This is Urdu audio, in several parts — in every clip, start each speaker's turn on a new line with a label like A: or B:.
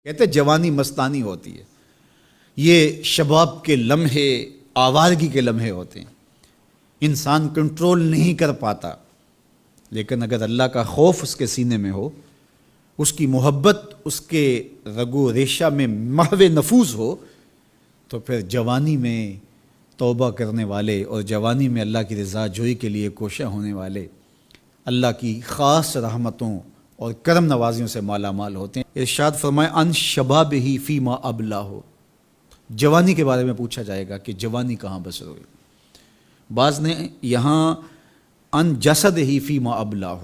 A: کہتے جوانی مستانی ہوتی ہے، یہ شباب کے لمحے آوارگی کے لمحے ہوتے ہیں، انسان کنٹرول نہیں کر پاتا، لیکن اگر اللہ کا خوف اس کے سینے میں ہو، اس کی محبت اس کے رگ و ریشہ میں محو نفوذ ہو، تو پھر جوانی میں توبہ کرنے والے اور جوانی میں اللہ کی رضا جوئی کے لیے کوشاں ہونے والے اللہ کی خاص رحمتوں اور کرم نوازیوں سے مالا مال ہوتے ہیں۔ ارشاد فرمائے ان شبابہ فیما ابلاہ، جوانی کے بارے میں پوچھا جائے گا کہ جوانی کہاں بسر ہوئی۔ بعض نے یہاں ان جسدہ فیما ابلاہ،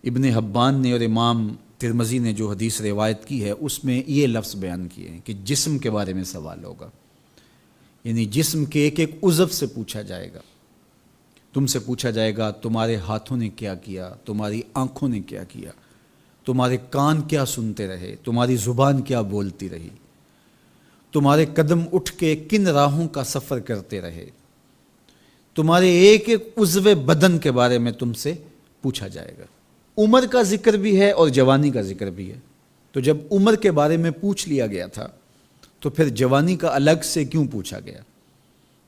A: ابن حبان نے اور امام ترمذی نے جو حدیث روایت کی ہے اس میں یہ لفظ بیان کیے ہیں کہ جسم کے بارے میں سوال ہوگا، یعنی جسم کے ایک ایک عضو سے پوچھا جائے گا۔ تم سے پوچھا جائے گا تمہارے ہاتھوں نے کیا کیا، تمہاری آنکھوں نے کیا کیا، تمہارے کان کیا سنتے رہے، تمہاری زبان کیا بولتی رہی، تمہارے قدم اٹھ کے کن راہوں کا سفر کرتے رہے، تمہارے ایک ایک عضو بدن کے بارے میں تم سے پوچھا جائے گا۔ عمر کا ذکر بھی ہے اور جوانی کا ذکر بھی ہے، تو جب عمر کے بارے میں پوچھ لیا گیا تھا تو پھر جوانی کا الگ سے کیوں پوچھا گیا؟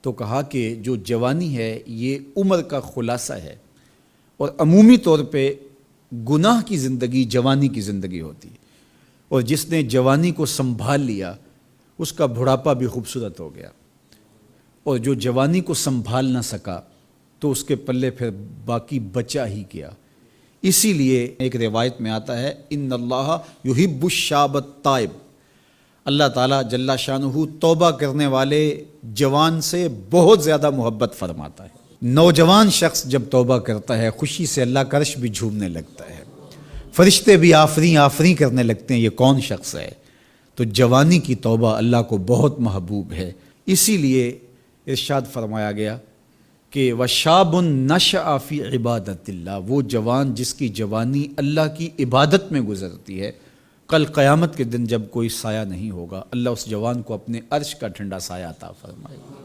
A: تو کہا کہ جو جوانی ہے یہ عمر کا خلاصہ ہے، اور عمومی طور پہ گناہ کی زندگی جوانی کی زندگی ہوتی ہے، اور جس نے جوانی کو سنبھال لیا اس کا بڑھاپا بھی خوبصورت ہو گیا، اور جو جوانی کو سنبھال نہ سکا تو اس کے پلے پھر باقی بچا ہی کیا۔ اسی لیے ایک روایت میں آتا ہے ان اللہ یحب الشاب التائب، اللہ تعالیٰ جل شانہ توبہ کرنے والے جوان سے بہت زیادہ محبت فرماتا ہے۔ نوجوان شخص جب توبہ کرتا ہے خوشی سے اللہ کا عرش بھی جھومنے لگتا ہے، فرشتے بھی آفریں آفریں کرنے لگتے ہیں، یہ کون شخص ہے؟ تو جوانی کی توبہ اللہ کو بہت محبوب ہے۔ اسی لیے ارشاد فرمایا گیا کہ وَشَابٌ نَشَأَ فِي عِبَادَةِ اللَّهِ، وہ جوان جس کی جوانی اللہ کی عبادت میں گزرتی ہے، کل قیامت کے دن جب کوئی سایہ نہیں ہوگا اللہ اس جوان کو اپنے عرش کا ٹھنڈا سایہ عطا فرمائے گا۔